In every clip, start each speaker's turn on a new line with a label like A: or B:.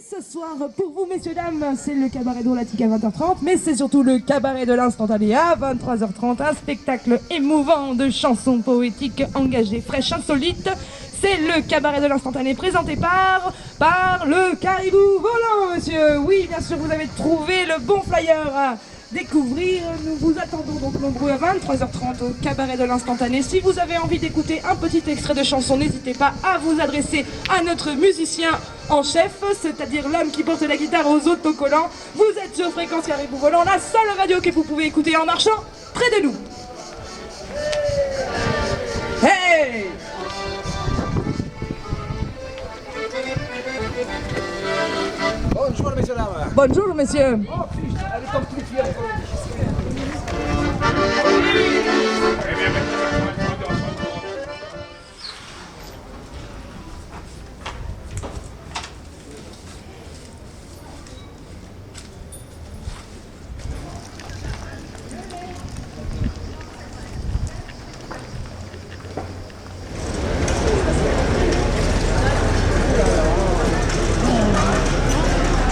A: Ce soir, pour vous, messieurs, dames, c'est le cabaret drôlatique à 20h30, mais c'est surtout le cabaret de l'instantané à 23h30, un spectacle émouvant de chansons poétiques engagées, fraîches, insolites. C'est le cabaret de l'instantané présenté par le Caribou Volant, monsieur. Oui, bien sûr, vous avez trouvé le bon flyer à découvrir. Nous vous attendons donc nombreux à 23h30 au cabaret de l'instantané. Si vous avez envie d'écouter un petit extrait de chanson, n'hésitez pas à vous adresser à notre musicien en chef, c'est-à-dire l'homme qui porte la guitare aux autocollants. Vous êtes sur Fréquence Caribou Volant, la seule radio que vous pouvez écouter en marchant près de nous. Hey!
B: Bonjour, messieurs, dames.
A: Bonjour, monsieur.
B: Oh, putain, elle est comme plus fière.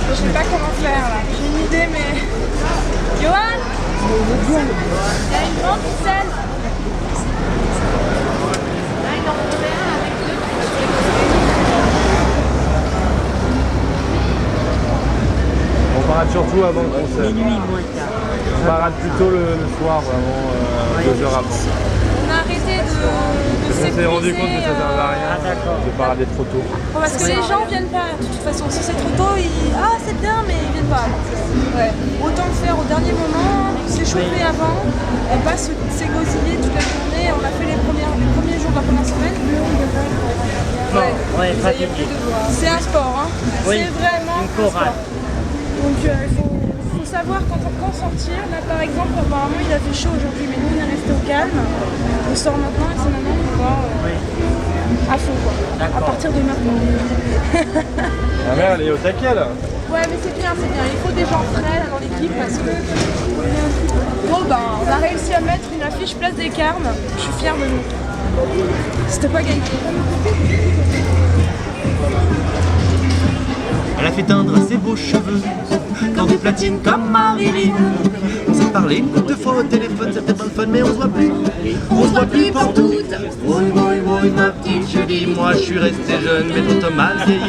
A: Je sais pas comment faire là, j'ai une idée mais... Johan, il y a une grande ficelle. Il en faudrait un avec deux.
C: On parade surtout avant le concert.
D: Minuit moins tard.
C: On parade plutôt le soir, vraiment, 2 heures après.
A: On a arrêté de
C: On s'est rendu compte que ça ne servait à rien
D: Ah, d'accord.
C: de parader trop tôt.
A: Parce que les gens viennent pas, de toute façon, si c'est trop tôt, ah c'est bien mais ils viennent pas. Ouais. Autant le faire au dernier moment, s'échauffer avant, et pas s'égosiller toute la journée. On a fait les premiers jours de la première semaine.
D: Ouais,
A: Ça y est, plus de voix. C'est un sport, hein.
D: Oui,
A: C'est vraiment
D: une
A: un
D: chorale.
A: sport. Donc il faut savoir quand sortir. Là par exemple, apparemment il a fait chaud aujourd'hui, mais nous on est resté au calme. On sort maintenant et c'est maintenant qu'on va à fond quoi. À partir de maintenant.
C: La mère, elle est au taquet là.
A: Ouais mais c'est bien, c'est bien. Il faut des gens frais là, dans l'équipe parce que... Bon ben, on a réussi à mettre une affiche Place des Carmes. Je suis fière de nous. C'était pas gagné.
E: Elle a fait teindre ses beaux cheveux dans des platines comme Marilyn. On s'est parlé deux fois au téléphone, c'était pas le fun, mais on se voit plus. On se voit plus pour toutes. Oui, oui, oui, ma petite Julie, moi je suis resté jeune, mais ton mal vieilli.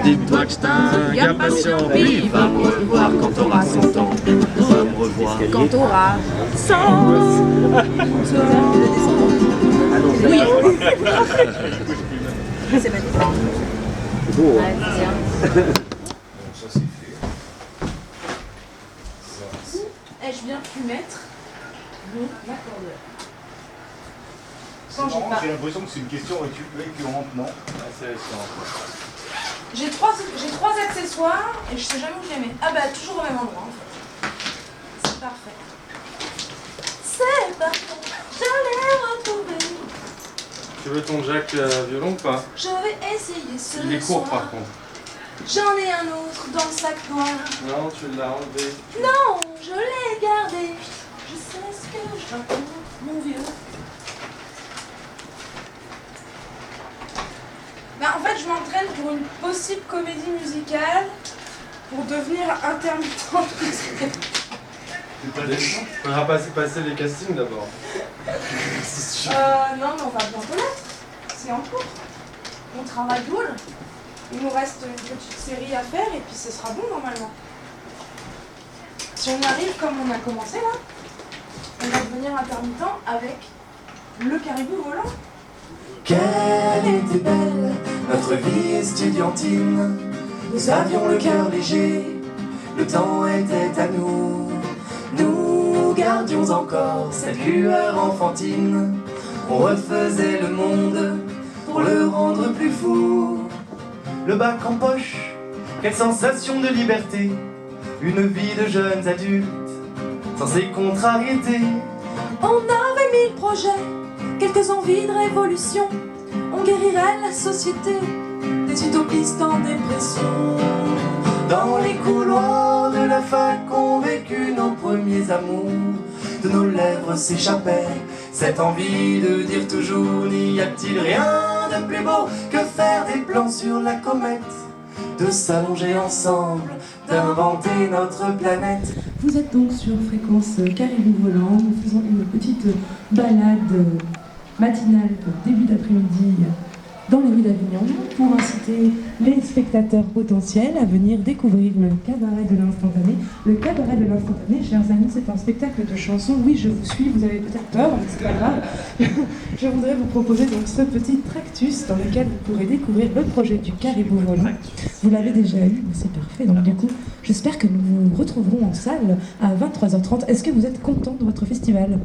E: Dis-toi que j'étais un gars patient, puis va me revoir quand t'auras 100 ans. Va me revoir.
A: Quand t'auras 100 Oui. C'est magnifique.
C: C'est beau, hein.
A: Ai-je bien pu mettre mon accordeur?
F: C'est marrant, j'ai l'impression que c'est une question récurrente, non?
C: C'est récurrent.
A: J'ai trois accessoires et je sais jamais où je les mets. Ah bah toujours au même endroit en fait. C'est parfait. C'est parfait, je l'ai retrouvé.
C: Tu veux ton jack violon ou pas?
A: Je vais essayer ce
C: Il est court
A: soir.
C: par contre.
A: J'en ai un autre dans le sac noir.
C: Non, tu l'as enlevé.
A: Non, je l'ai gardé. Je sais ce que je raconte, mon vieux. Bah, en fait, je m'entraîne pour une possible comédie musicale pour devenir intermittent.
C: On va passer les castings d'abord.
A: Non, mais on va bientôt l'être. C'est en cours. On travaille lourd. Il nous reste une petite série à faire et puis ce sera bon normalement. Si on y arrive comme on a commencé là, on va devenir intermittent avec le Caribou Volant.
G: Quelle était belle notre vie estudiantine. Nous avions le cœur léger, le temps était à nous. Nous gardions encore cette lueur enfantine. On refaisait le monde pour le rendre plus fou. Le bac en poche, quelle sensation de liberté. Une vie de jeunes adultes, sans ses contrariétés.
H: On avait 1000 projets, quelques envies de révolution. On guérirait la société des utopistes en dépression.
G: Dans les couloirs de la fac ont vécu nos premiers amours. De nos lèvres s'échappait cette envie de dire toujours: n'y a-t-il rien de plus beau que faire des plans sur la comète, de s'allonger ensemble, d'inventer notre planète.
A: Vous êtes donc sur Fréquence Caribou Volant. Nous faisons une petite balade matinale de début d'après-midi dans les rues d'Avignon pour inciter les spectateurs potentiels à venir découvrir le cabaret de l'instantané. Le cabaret de l'instantané, chers amis, c'est un spectacle de chansons. Oui, je vous suis, vous avez peut-être peur, mais c'est pas grave. Je voudrais vous proposer donc ce petit tractus dans lequel vous pourrez découvrir le projet du Caribou Volant. Vous l'avez déjà eu, mais c'est parfait. Donc du coup, j'espère que nous vous retrouverons en salle à 23h30. Est-ce que vous êtes content de votre festival ?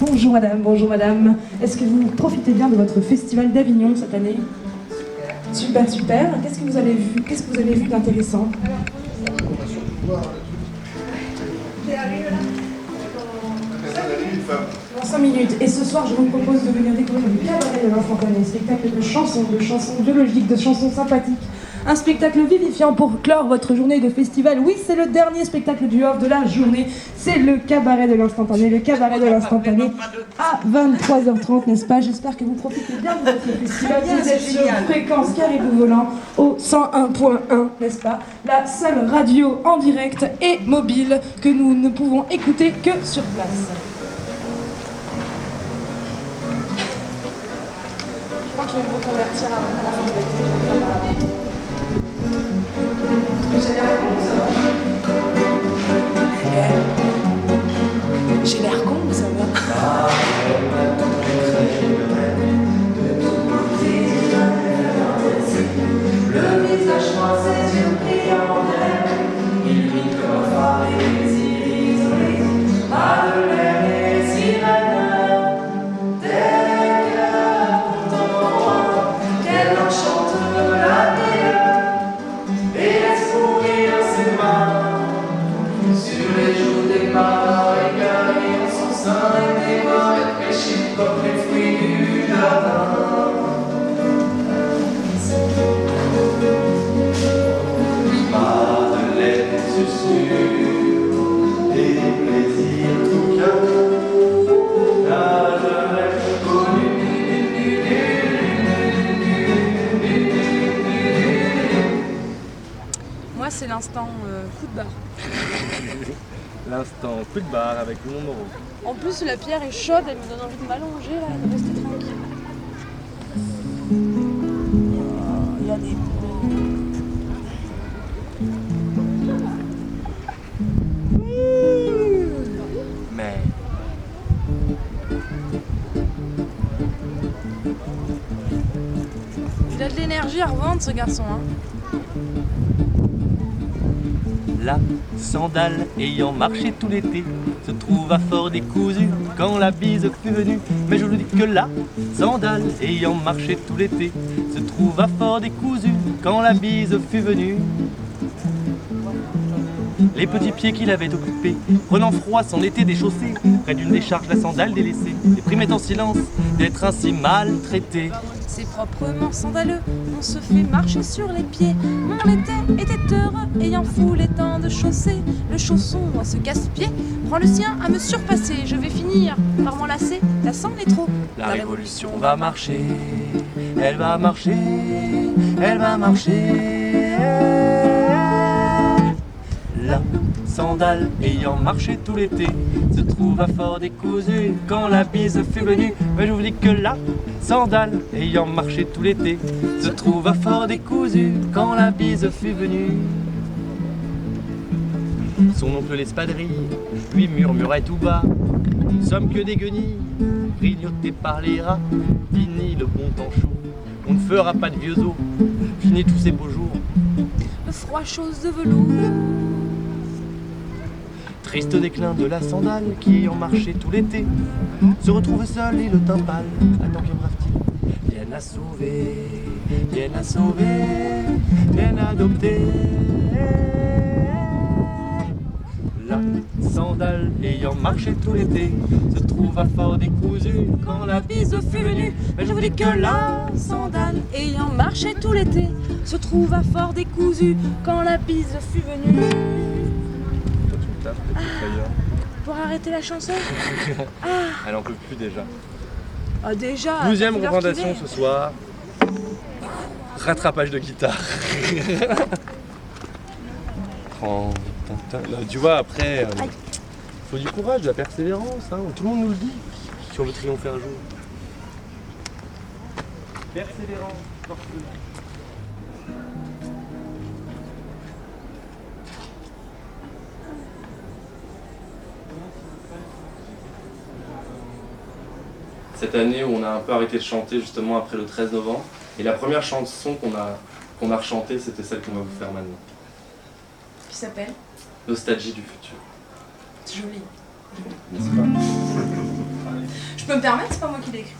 A: Bonjour madame, bonjour madame. Est-ce que vous profitez bien de votre festival d'Avignon cette année ? Super, super. Qu'est-ce que vous avez vu ? Qu'est-ce que vous avez vu d'intéressant ? Dans 5 minutes. Et ce soir, je vous propose de venir découvrir le cabaret de l'instantané, spectacle de chansons biologiques, de chansons sympathiques. Un spectacle vivifiant pour clore votre journée de festival. Oui, c'est le dernier spectacle du off de la journée. C'est le cabaret de l'instantané. Le cabaret de l'instantané à 23h30, n'est-ce pas ? J'espère que vous profitez bien de votre festival. Vous êtes sur Fréquence Caribou Volant au 101.1, n'est-ce pas ? La seule radio en direct et mobile que nous ne pouvons écouter que sur place. Je crois qu'il faut convertir à la fin de l'été. J'ai l'air con, ça va.
G: Le visage froid, ses yeux brillants d'air, illumine comme un phare les îles isolées, Madeleine et sirènes, des cœurs contents, qu'elle enchante la vie et laisse mourir ses mains sur les joues des marécailles en son sein et des morettes péchées comme les fruits du jardin. Madeleine susurre des plaisirs tout cœur, n'a jamais connu.
B: Moi, c'est l'instant coup de barre.
C: L'instant coup de barre avec mon euro.
B: En plus, la pierre est chaude, elle me donne envie de m'allonger là, de rester tranquille. Il y a des...
C: Mais
B: Il a de l'énergie à revendre, ce garçon. Hein.
E: La sandale ayant marché tout l'été se trouva fort décousue quand la bise fut venue. Mais je vous dis que la sandale ayant marché tout l'été se trouva fort décousue quand la bise fut venue. Les petits pieds qu'il avait occupés, prenant froid, s'en étaient déchaussés. Près d'une décharge, la sandale délaissée, déprimait en silence d'être ainsi maltraité.
B: C'est proprement scandaleux, on se fait marcher sur les pieds. Mon été était heureux, ayant foulé tant de chaussées. Le chausson, moi, ce casse-pied, prend le sien à me surpasser. Je vais finir par m'enlacer, la sang est trop.
E: La révolution va marcher, elle va marcher, elle va marcher. La sandale ayant marché tout l'été se trouva fort décousue quand la bise fut venue. Mais je vous dis que la sandale ayant marché tout l'été se trouva fort décousue quand la bise fut venue. Son oncle l'espadrille lui murmurait tout bas: nous sommes que des guenilles, grignotés par les rats. Fini le bon temps chaud, on ne fera pas de vieux os. Fini tous ces beaux jours,
B: Le froid chose de velours.
E: triste déclin de la sandale qui ayant marché tout l'été se retrouve seul et le teint pâle. Attends que brave-t-il vienne la sauver, vienne la sauver, vienne adopter. La sandale ayant marché tout l'été se trouva fort décousue quand la bise fut venue. Mais je vous dis que la sandale
B: Ayant marché tout l'été, se trouva fort décousu quand la bise fut venue.
C: toi tu me tapes, t'es plus ailleurs.
B: Pour arrêter la chanson.
C: Elle en peut plus déjà.
B: Ah déjà.
C: 12e
B: ça fait l'heure
C: représentation
B: qu'il est.
C: ce soir. Rattrapage de guitare. Là, tu vois, après, faut du courage, de la persévérance. Hein. Tout le monde nous le dit si on veut triompher un jour. Persévérance, forcément. Cette année où on a un peu arrêté de chanter justement après le 13 novembre. Et la première chanson qu'on a rechantée, c'était celle qu'on va vous faire maintenant.
B: Qui s'appelle
C: Nostalgie du futur.
B: C'est joli.
C: N'est-ce pas?
B: Je peux me permettre, c'est pas moi qui l'ai écrite.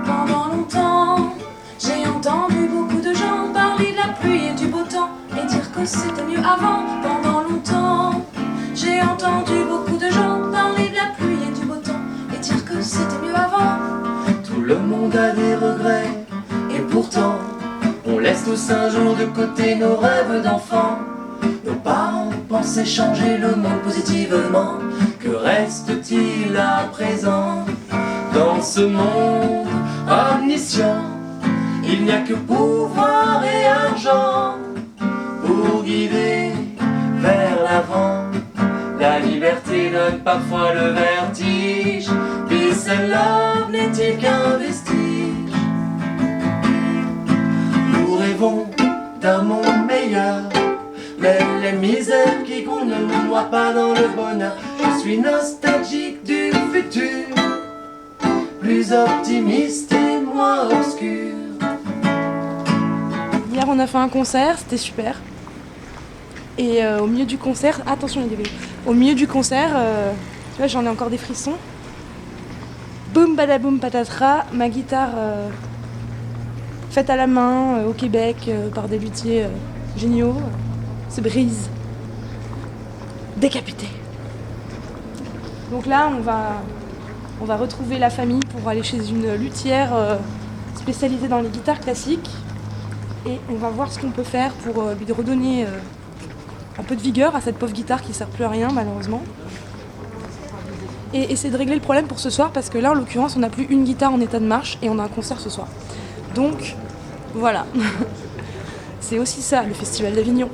H: Pendant longtemps, j'ai entendu beaucoup de gens parler de la pluie et du beau temps et dire que c'était mieux avant. Pendant longtemps, j'ai entendu beaucoup de gens parler de la pluie et du beau temps et dire que c'était mieux avant.
G: Tout le monde a des regrets, et pourtant, on laisse tous un jour de côté nos rêves d'enfants. Nos parents pensaient changer le monde positivement. Que reste-t-il à présent? Dans ce monde omniscient, il n'y a que pouvoir et argent pour guider vers l'avant. La liberté donne parfois le vertige. Peace and love n'est-il qu'un vestige? Nous rêvons d'un monde meilleur, mais les misères qui grondent ne nous noient pas dans le bonheur. Je suis nostalgique du futur, plus optimiste et moins obscur.
B: Hier, on a fait un concert, c'était super. Et au milieu du concert, attention les vélos. Au milieu du concert, tu vois, j'en ai encore des frissons. Boum badaboum patatras, ma guitare faite à la main au Québec par des luthiers géniaux se brise. Décapitée. Donc là, on va retrouver la famille pour aller chez une luthière spécialisée dans les guitares classiques. Et on va voir ce qu'on peut faire pour lui redonner un peu de vigueur à cette pauvre guitare qui ne sert plus à rien malheureusement. Et essayer de régler le problème pour ce soir parce que là en l'occurrence on n'a plus une guitare en état de marche et on a un concert ce soir. Donc voilà. C'est aussi ça le festival d'Avignon.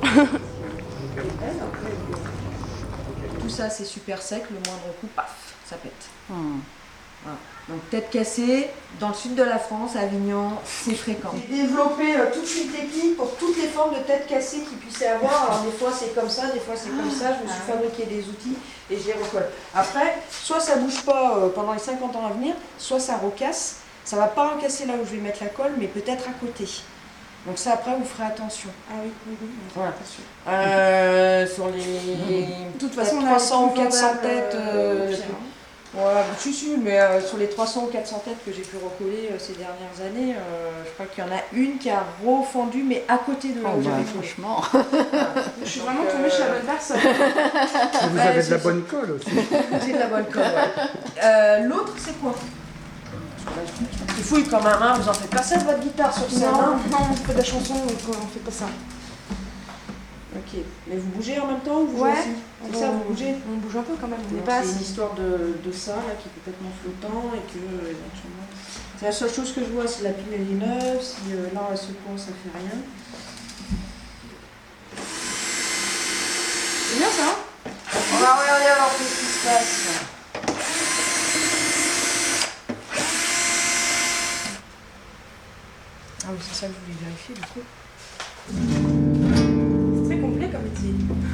D: Tout ça c'est super sec, le moindre coup, paf, ça pète. Voilà. Donc tête cassée, dans le sud de la France, à Avignon, c'est fréquent. J'ai développé toute une technique pour toutes les formes de tête cassée qu'il puisse y avoir. Alors des fois c'est comme ça, des fois c'est comme ça. Je me suis fabriqué des outils et je les recolle. Après, soit ça bouge pas pendant les 50 ans à venir, soit ça recasse. Ça va pas recasser là où je vais mettre la colle, mais peut-être à côté. Donc ça après vous ferez attention.
B: Ah oui,
D: Voilà. Sur les
B: de toute façon, on a
D: 300 ou
B: les
D: 400
B: plus
D: têtes.
B: vendables,
D: Ouais, si, mais sur les 300 ou 400 têtes que j'ai pu recoller ces dernières années, je crois qu'il y en a une qui a refendu, mais à côté de là où j'avais collé.
I: Franchement.
B: Je suis vraiment tombée chez la bonne personne.
C: Vous avez de la bonne colle aussi.
D: J'ai de la bonne colle, ouais. L'autre, c'est quoi? Il fouille quand même, hein, vous en faites pas ça de votre guitare sur scène, hein?
B: Non, on fait de la chanson, donc on fait pas ça.
D: Ok, mais vous bougez en même temps ou vous
B: Ouais.
D: jouez aussi? C'est ça, vous bougez?
B: On bouge un peu quand même, on n'est
D: Donc,
B: pas
D: c'est une
B: assis.
D: histoire de ça là, qui est complètement flottant et que éventuellement. C'est la seule chose que je vois, si la pile elle est neuve, si là elle secoue, ça fait rien.
B: C'est bien ça, hein?
D: On va regarder alors qu'est-ce qui se passe. Ah oui, c'est ça que je voulais vérifier du coup.
B: C'est très complet comme métier.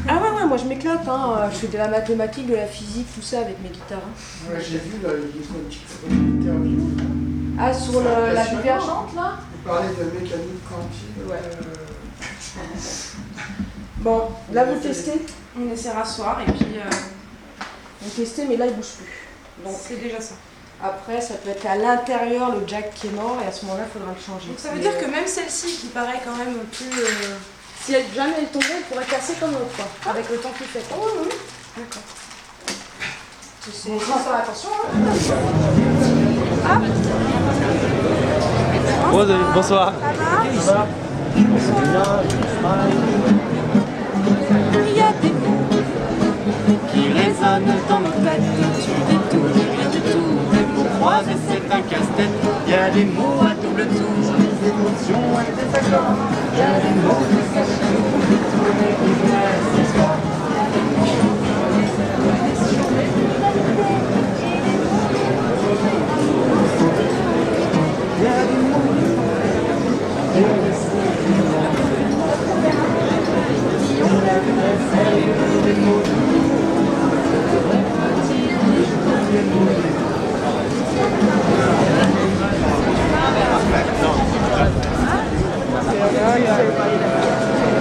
D: Ah ouais, moi je m'éclate, hein. Je fais de la mathématique, de la physique, tout ça avec mes guitares. Hein.
J: Ouais, j'ai vu là, il y a une petite interview.
D: Ah, sur la divergente là?
J: Vous parlez de mécanique quantique.
D: Ouais. Bon, là vous testez?
B: On essaiera ce soir et puis
D: Vous testez, mais là il bouge plus. Donc
B: c'est déjà ça.
D: après, ça peut être à l'intérieur le jack qui est mort et à ce moment-là, il faudra le changer.
B: Donc ça veut dire que même celle-ci qui paraît quand même plus... si elle jamais elle tombait, elle pourrait casser comme l'autre quoi. Avec le temps qu'il fait.
D: Oh oui,
B: D'accord.
D: c'est ça, faire attention.
B: Ah
C: Bonsoir.
B: ça va? Il y a des mots
E: musique qui résonne dans nos têtes. Tu dis tout, dis rien du tout, les mots croisés c'est un casse-tête. Y a des mots à double tour, des émotions et des accords. Y a des mots qui cachent pour détourner les histoires.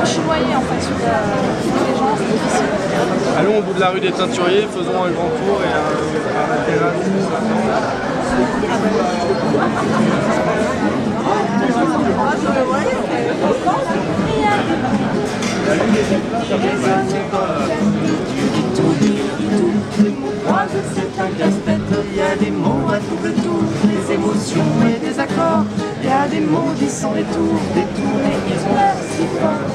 B: Je suis noyée en fait sur les gens, c'est difficile.
C: Allons au bout de la rue des Teinturiers, faisons un grand tour et à la terrasse.
E: C'est un casse-tête, il y a des mots à double tour, des émotions et des accords. Il y a des mots qui sont des tours, détournés, ils sont là si forts.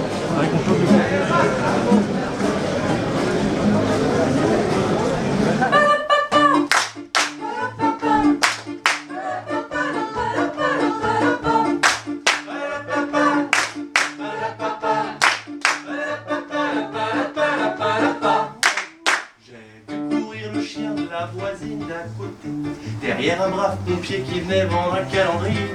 E: Derrière un brave pompier qui venait vendre un calendrier.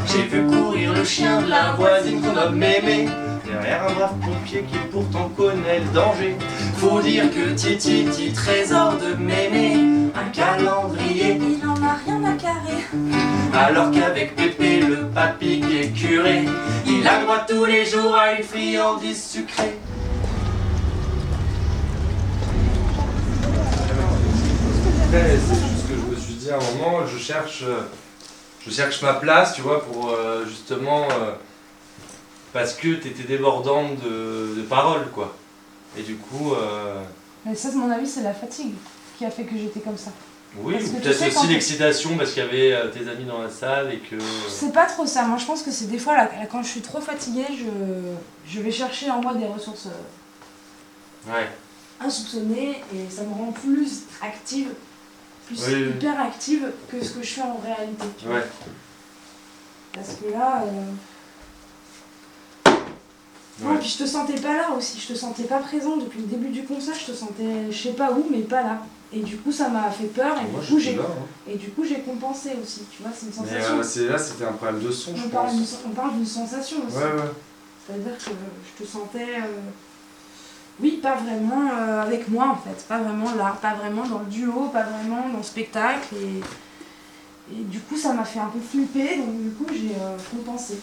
E: J'ai vu courir le chien de la voisine qu'on nomme Mémé. Derrière un brave pompier qui pourtant connaît le danger. Faut dire que Titi, trésor de Mémé, un calendrier,
H: Il en a rien à carrer.
E: alors qu'avec Pépé le papy qui est curé, il a droit tous les jours à une friandise sucrée.
C: Après, c'est juste que je me suis dit à un moment, je cherche ma place, tu vois, pour justement, parce que t'étais débordante de paroles, quoi. Et du coup,
B: Mais ça, à mon avis, c'est la fatigue qui a fait que j'étais comme ça.
C: oui,
B: Parce
C: ou
B: que tu
C: peut-être
B: sais,
C: aussi
B: quand
C: l'excitation parce qu'il y avait tes amis dans la salle et que...
B: C'est pas trop ça. Moi, je pense que c'est des fois, là, quand je suis trop fatiguée, je vais chercher en moi des ressources
C: Ouais.
B: insoupçonnées et ça me rend plus active, plus
C: Oui, oui.
B: hyper active que ce que je fais en réalité. Tu vois.
C: Ouais.
B: Parce que là... Non,
C: Ouais.
B: puis je te sentais pas là aussi, je te sentais pas présent depuis le début du concert, je te sentais je sais pas où mais pas là. Et du coup ça m'a fait peur et
C: Moi,
B: du coup
C: j'étais
B: j'ai
C: là, hein.
B: et du coup j'ai compensé aussi, tu vois, c'est une
C: Mais
B: sensation.
C: là, c'était un problème de son, je
B: on
C: pense.
B: parle d'une sensation aussi.
C: Ouais, ouais.
B: C'est-à-dire que je te sentais oui, pas vraiment avec moi en fait, pas vraiment là, pas vraiment dans le duo, pas vraiment dans le spectacle et du coup ça m'a fait un peu flipper donc du coup j'ai compensé.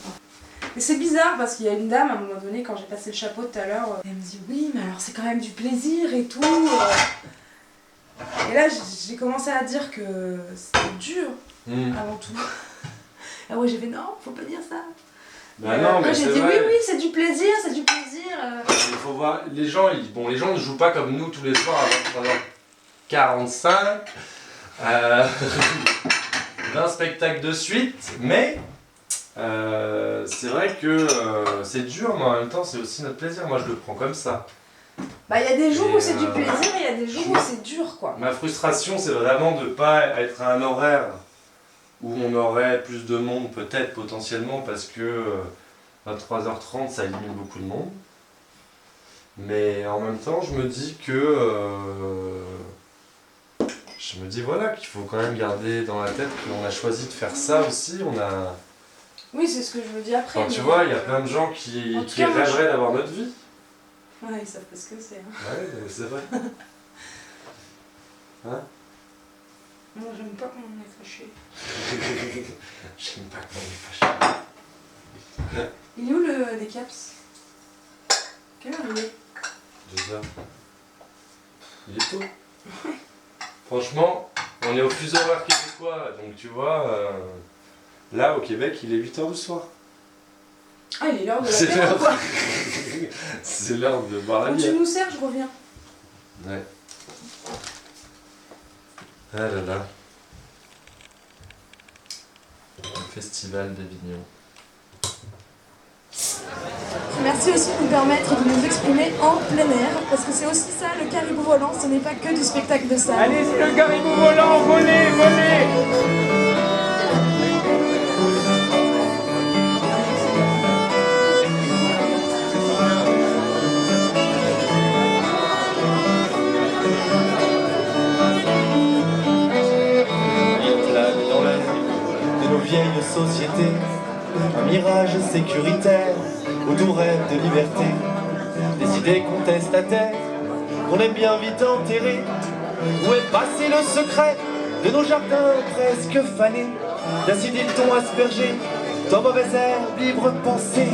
B: Et c'est bizarre parce qu'il y a une dame à un moment donné quand j'ai passé le chapeau tout à l'heure, elle me dit oui mais alors c'est quand même du plaisir et tout. Et là j'ai commencé à dire que c'était dur avant tout. Ah ouais j'ai fait non, faut pas dire ça.
C: Bah non,
B: après
C: mais
B: j'ai
C: c'est
B: dit
C: vrai.
B: oui c'est du plaisir, c'est du plaisir.
C: Il faut voir, les gens ne jouent pas comme nous tous les soirs à 23h45. 20 spectacles de suite, mais c'est vrai que c'est dur, mais en même temps c'est aussi notre plaisir. Moi je le prends comme ça.
B: Bah il y a des jours
C: Et
B: où c'est du plaisir et il y a des jours où c'est dur quoi.
C: Ma frustration c'est vraiment de ne pas être à un horaire où on aurait plus de monde peut-être potentiellement parce que 23h30 ça élimine beaucoup de monde. Mais en même temps je me dis que voilà qu'il faut quand même garder dans la tête qu'on a choisi de faire ça aussi.
B: Oui c'est ce que je veux dire après.
C: Enfin, tu
B: mais,
C: vois, il y a plein de gens qui
B: en tout cas, moi,
C: rêveraient d'avoir notre vie.
B: Ouais ils savent pas ce que c'est. Hein.
C: Ouais, c'est vrai. Hein?
B: Moi j'aime pas quand on est fâché.
C: J'aime pas quand on est fâché.
B: Il est où le décaps? Quelle heure il est?
C: 2 heures. Il est tôt. Franchement, on est au fuseau horaire québécois, donc tu vois, là au Québec il est 8h du soir.
B: Ah il est l'heure de la
C: C'est
B: paix,
C: l'heure.
B: quoi.
C: C'est l'heure de boire la
B: Quand
C: bière.
B: tu nous sers je reviens.
C: Ouais. Ah là là. Le festival d'Avignon.
A: Merci aussi de nous permettre de nous exprimer en plein air, parce que c'est aussi ça le caribou volant, ce n'est pas que du spectacle de salle.
I: Allez, c'est le caribou volant, volez, volez!
E: Vieille société, un mirage sécuritaire, où tout rêve de liberté, des idées contestataires, qu'on aime bien vite enterrer. Où est passé le secret de nos jardins presque fanés, d'acide et de thon aspergé, dans mauvais herbe libre pensée.